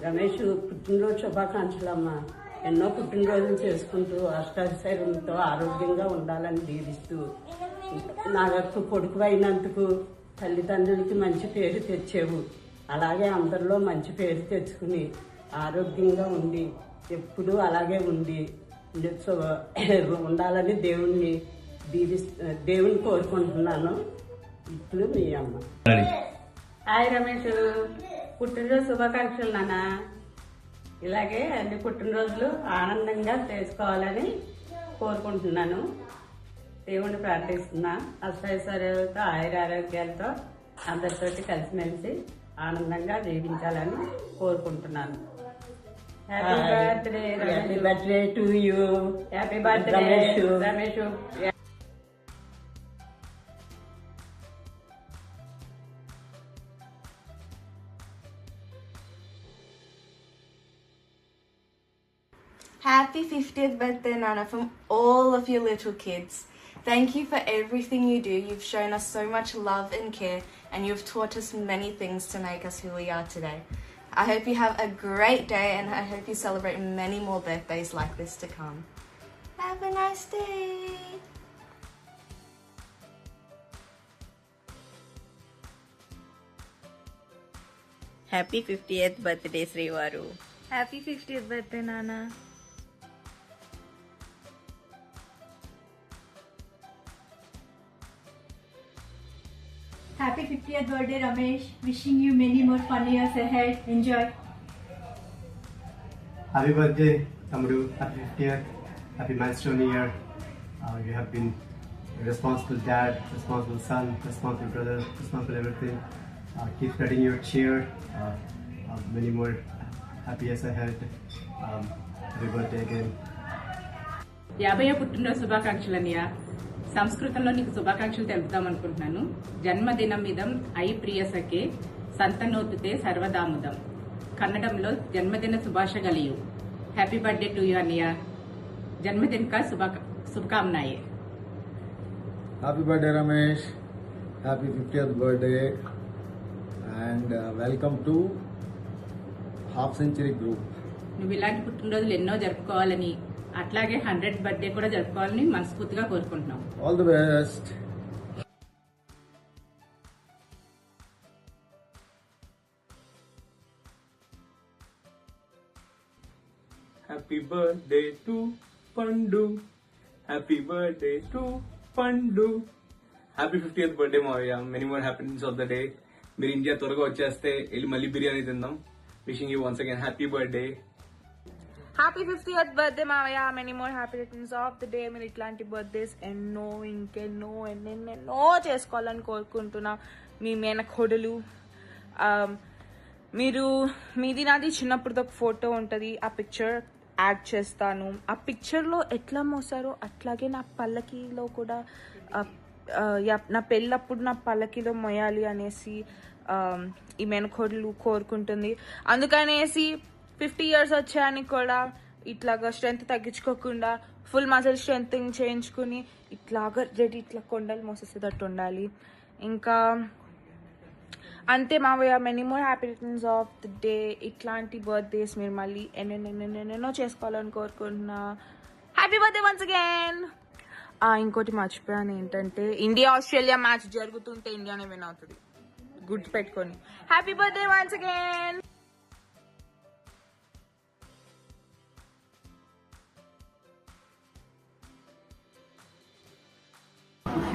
రమేష్ పుట్టినరోజు శుభాకాంక్షలమ్మా. ఎన్నో పుట్టినరోజులు చేసుకుంటూ అష్టాశైర్యంతో ఆరోగ్యంగా ఉండాలని దీవిస్తూ నాకు కొడుకు అయినందుకు తల్లిదండ్రులకి మంచి పేరు తెచ్చేవు. అలాగే అందరిలో మంచి పేరు తెచ్చుకుని ఆరోగ్యంగా ఉండి ఎప్పుడూ అలాగే ఉండి ఉండాలని దేవుణ్ణి కోరుకుంటున్నాను. ఇప్పుడు మీ అమ్మ. హాయ్ రమేష్, పుట్టినరోజు శుభాకాంక్షలు నాన్న. ఇలాగే అన్ని పుట్టినరోజులు ఆనందంగా చేసుకోవాలని కోరుకుంటున్నాను. దేవుణ్ణి ప్రార్థిస్తున్నా. అష్టైశ్వర్యాలతో ఆయురారోగ్యాలతో అందరితోటి కలిసిమెలిసి ఆనందంగా జీవించాలని కోరుకుంటున్నాను. Happy birthday happy birthday to you. Happy birthday Ramesh. Happy 50th birthday, Nana, from all of you little kids. Thank you for everything you do. You've shown us so much love and care, and you've taught us many things to make us who we are today. I hope you have a great day, and I hope you celebrate many more birthdays like this to come. Have a nice day. Happy 50th birthday శ్రీవారు. Happy 50th birthday, Nana. Happy 50th birthday, Ramesh. Wishing you many more fun years ahead. Enjoy. Happy birthday, Tamudu. Happy 50th. Happy milestone year. You have been a responsible dad, responsible son, responsible brother, responsible everything. Keep spreading your cheer. Many more happy years ahead. Happy birthday again. 50వ పుట్టినరోజు శుభాకాంక్షలు అన్నయ్య. సంస్కృతంలో నీకు శుభాకాంక్షలు తెలుపుదాం అనుకుంటున్నాను. జన్మదినమిదం I ప్రియ సఖే సంతనోతుతే సర్వదాముదం. కన్నడంలో జన్మదిన శుభాశగలియు. Happy birthday to you అన్నయ్య. జన్మదిన కా శుభకామనాయే. Happy birthday, Ramesh. Happy 50th birthday. And welcome to Half Century Group. నువ్వు ఇలాంటి పుట్టినరోజులు ఎన్నో జరుపుకోవాలని, అట్లాగే 100th బర్త్డే కూడా జరుపుకోవాలని మనస్ఫూర్తిగా కోరుకుంటున్నాం. All the best. Happy birthday to Pandu. Happy birthday to Pandu. Happy 50th birthday Mavya. Many more happiness of the day. మీరు ఇండియా త్వరగా వచ్చేస్తే వెళ్ళి మళ్ళీ బిర్యానీ తిందాం. Wishing you once again happy birthday. Happy 50th birthday, Mavaya. Many more happy returns of the day. మీరు ఇట్లాంటి birthdays ఎన్నెన్నో చేసుకోవాలని కోరుకుంటున్నా. మీ మేనకోడలు, మీది నాది చిన్నప్పుడు ఒక ఫోటో ఉంటుంది. ఆ పిక్చర్ యాడ్ చేస్తాను. ఆ పిక్చర్లో ఎట్లా మోసారో అట్లాగే నా పల్లకీలో కూడా నా పెళ్ళప్పుడు నా పల్లకీలో మోయాలి అనేసి ఈ మేనకోడలు కోరుకుంటుంది. అందుకనేసి 50 years వచ్చాయని కూడా ఇట్లాగా స్ట్రెంత్ తగ్గించుకోకుండా ఫుల్ మజిల్ స్ట్రెంత్ చేయించుకుని ఇట్లాగా రెడీ ఇట్లా కొండలు మోసేసేటట్టు ఉండాలి. ఇంకా అంతే మావయ్య. Many more happy returns of the day. ఇట్లాంటి బర్త్డేస్ మీరు మళ్ళీ ఎన్నెన్నో చేసుకోవాలని కోరుకుంటున్నా. Happy birthday once again. ఇంకోటి మర్చిపోయాను ఏంటంటే, ఇండియా ఆస్ట్రేలియా మ్యాచ్ జరుగుతుంటే ఇండియానే విన్ అవుతుంది, గుర్తు పెట్టుకొని. Happy birthday once again.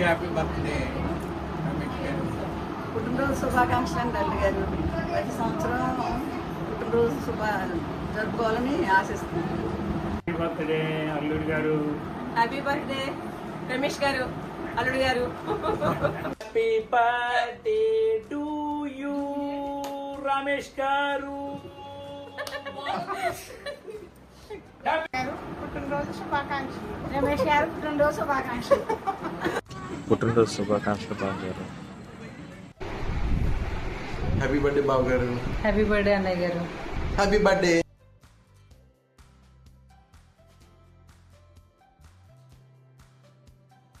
Happy birthday. పుట్టినరోజు శుభాకాంక్షలు తల్లి గారు. ప్రతి సంవత్సరం పుట్టినరోజు జరుపుకోవాలని ఆశిస్తున్నాను. హ్యాపీ బర్త్డే అల్లుడు గారు. హ్యాపీ బర్త్డే రమేష్ గారు, అల్లుడు గారు. Happy birthday to you Ramesh గారు. పుట్టినరోజు శుభాకాంక్షలు. రమేష్ గారు పుట్టినరోజు శుభాకాంక్షలు. పుట్టినరోజు శుభాకాంక్షలు బాబు గారు. హ్యాపీ బర్త్డే బాబు గారు. హ్యాపీ బర్త్డే అన్నయ్య గారు. Happy birthday.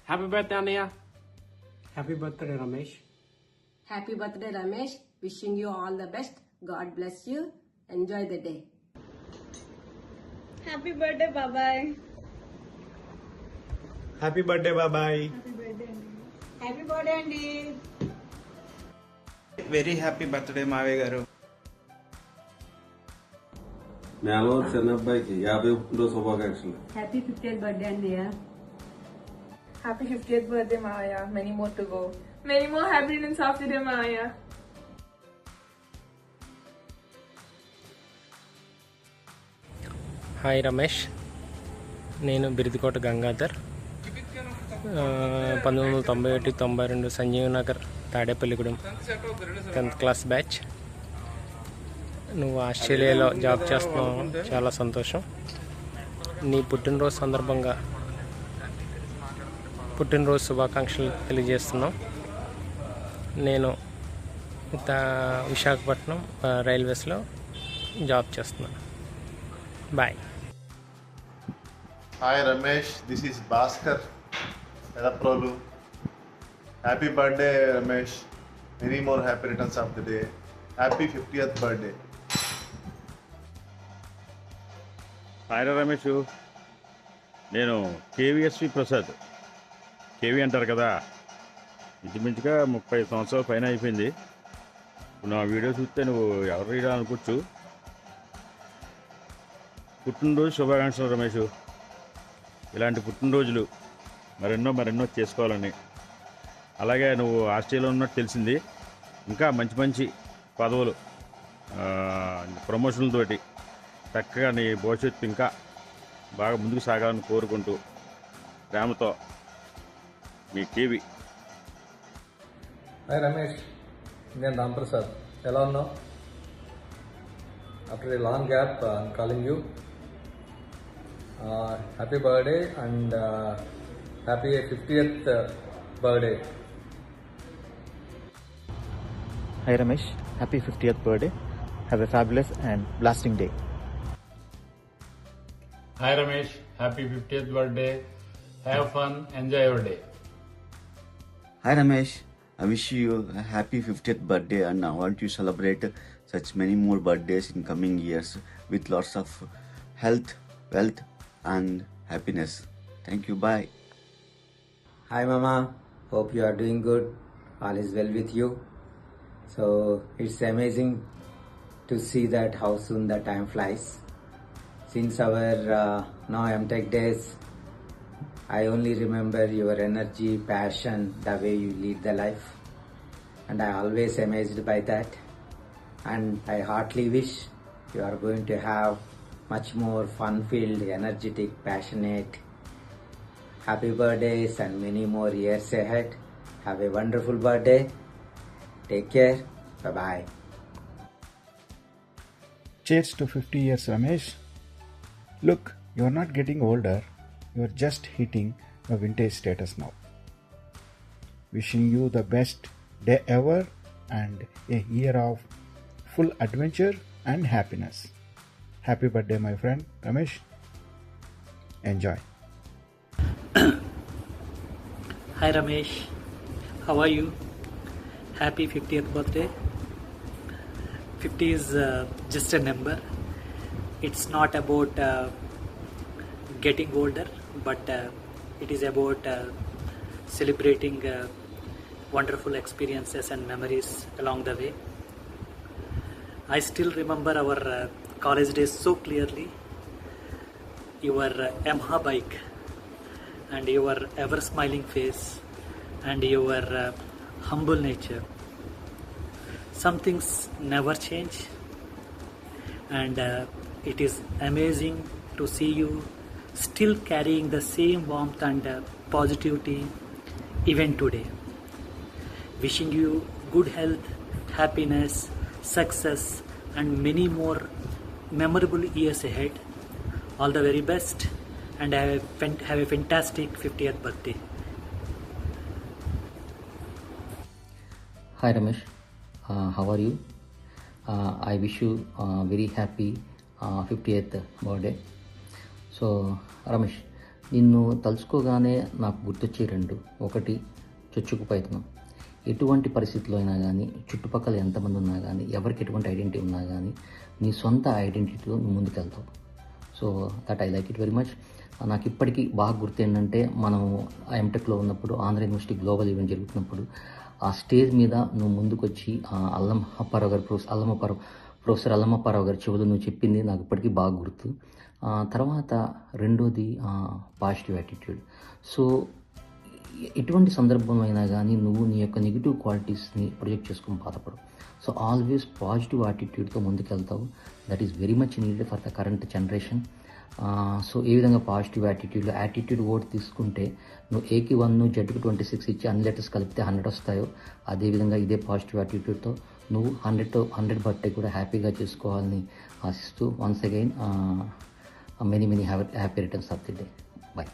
హ్యాపీ బర్త్డే అన్నయ్య. Happy birthday Ramesh. Happy birthday, Ramesh. Wishing you all the best. God bless you enjoy the day. Happy birthday బాబాయ్. హ్యాపీ బర్త్డే బాబాయ్. హ్యాపీ బర్త్డే అండి. వెరీ హ్యాపీ బర్త్డే మావయ్య గారు. మేలో చిన్నబ్బాయికి 50వ శుభాకాంక్షలు. హ్యాపీ 50th బర్త్డే అండి. హ్యాపీ 50th బర్త్డే మావయ్య. Many more to go. Many more happy returns of the day మావయ్య. హాయ్ రమేష్, నేను Biridikota Gangadhar. 1991-92 Sanjeev Nagar Tadepalligudem 10th class batch. నువ్వు ఆస్ట్రేలియాలో జాబ్ చేస్తున్నావు, చాలా సంతోషం. నీ పుట్టినరోజు సందర్భంగా పుట్టినరోజు శుభాకాంక్షలు తెలియజేస్తున్నాం. నేను విశాఖపట్నం రైల్వేస్లో జాబ్ చేస్తున్నాను. Bye. Hi Ramesh, this is Bhaskar Edaprolu. Happy birthday Ramesh. Many more happy returns of the day. Happy 50th birthday. Hi Ramesh, నేను కేవీఎస్వి ప్రసాద్. కేవీ అంటారు కదా, ఇంచుమించుగా 30 సంవత్సరాల పైన అయిపోయింది. నా వీడియో చూస్తే నువ్వు ఎవరు రీడా అనుకోవచ్చు. పుట్టినరోజు శుభాకాంక్షలు రమేష్. ఇలాంటి పుట్టినరోజులు మరెన్నో చేసుకోవాలని. అలాగే నువ్వు ఆస్ట్రేలియాలో ఉన్నట్టు తెలిసింది. ఇంకా మంచి మంచి పదవులు, ప్రమోషన్లతోటి చక్కగా నీ భవిష్యత్తు ఇంకా బాగా ముందుకు సాగాలని కోరుకుంటూ ప్రేమతో మీ కేవి. హాయ్ రమేష్, నేను రాంప్రసాద్. ఎలా ఉన్నావు? After a long gap I'm calling you. Happy birthday and happy 50th birthday. Hi Ramesh, happy 50th birthday. Have a fabulous and blasting day. Hi Ramesh, happy 50th birthday. Have fun, enjoy your day. Hi Ramesh, I wish you a happy 50th birthday and I want you to celebrate such many more birthdays in coming years with lots of health, wealth and happiness. Thank you, bye. Hi Mama, hope you are doing good. All is well with you. So it's amazing to see that how soon the time flies. Since our now MTech days, I only remember your energy, passion, the way you lead the life, and I always amazed by that. And I heartily wish you are going to have much more fun-filled, energetic, passionate, happy birthdays and many more years ahead. Have a wonderful birthday. Take care. Bye-bye. Cheers to 50 years, Ramesh. Look, you are not getting older, you are just hitting a vintage status now. Wishing you the best day ever and a year of full adventure and happiness. Happy birthday, my friend Ramesh. Enjoy. Hi Ramesh, how are you? Happy 50th birthday. 50 is just a number. It's not about getting older, but it is about celebrating wonderful experiences and memories along the way. I still remember our college days so clearly. Your Yamaha bike and your ever smiling face and your humble nature. Some things never change, and it is amazing to see you still carrying the same warmth and positivity even today. Wishing you good health, happiness, success and many more memorable years ahead. All the very best and have a fantastic 50th birthday. Hi Ramesh, how are you? I wish you a very happy 50th birthday. So Ramesh, నిన్ను తలుచుకోగానే నాకు గుర్తొచ్చే రెండు. ఒకటి చొచ్చుకు ప్రయత్నం. ఎటువంటి పరిస్థితుల్లో అయినా కానీ, చుట్టుపక్కల ఎంతమంది ఉన్నా కానీ, ఎవరికి ఎటువంటి ఐడెంటిటీ ఉన్నా కానీ, నీ సొంత ఐడెంటిటీతో నువ్వు ముందుకెళ్తావు. So that I like it very much. నాకు ఇప్పటికీ బాగా గుర్తు ఏంటంటే, మనం ఎంటెక్లో ఉన్నప్పుడు ఆంధ్ర యూనివర్సిటీ గ్లోబల్ ఈవెంట్ జరుగుతున్నప్పుడు ఆ స్టేజ్ మీద నువ్వు ముందుకొచ్చి అల్లం అప్పారావు గారు ప్రొఫెసర్ అల్లం అప్పారావు గారి చెవులు నువ్వు చెప్పింది నాకు ఇప్పటికీ బాగా గుర్తు. తర్వాత రెండోది పాజిటివ్ యాటిట్యూడ్. సో ఎటువంటి సందర్భంలో అయినా కానీ నువ్వు నీ యొక్క నెగిటివ్ క్వాలిటీస్ని ప్రొజెక్ట్ చేసుకుని బాధపడు. సో ఆల్వేస్ పాజిటివ్ యాటిట్యూడ్తో ముందుకెళ్తావు. That is very much needed for the current generation. So ఏ విధంగా పాజిటివ్ యాటిట్యూడ్ ఓట్ తీసుకుంటే నువ్వు ఏకి 1 జెడ్కి 26 ఇచ్చి అన్ని లెటర్స్ కలిపితే 100 వస్తాయో, అదేవిధంగా ఇదే పాజిటివ్ యాటిట్యూడ్తో నువ్వు 100 బర్త్డే కూడా హ్యాపీగా చేసుకోవాలని ఆశిస్తూ once again many happy returns of the day. By.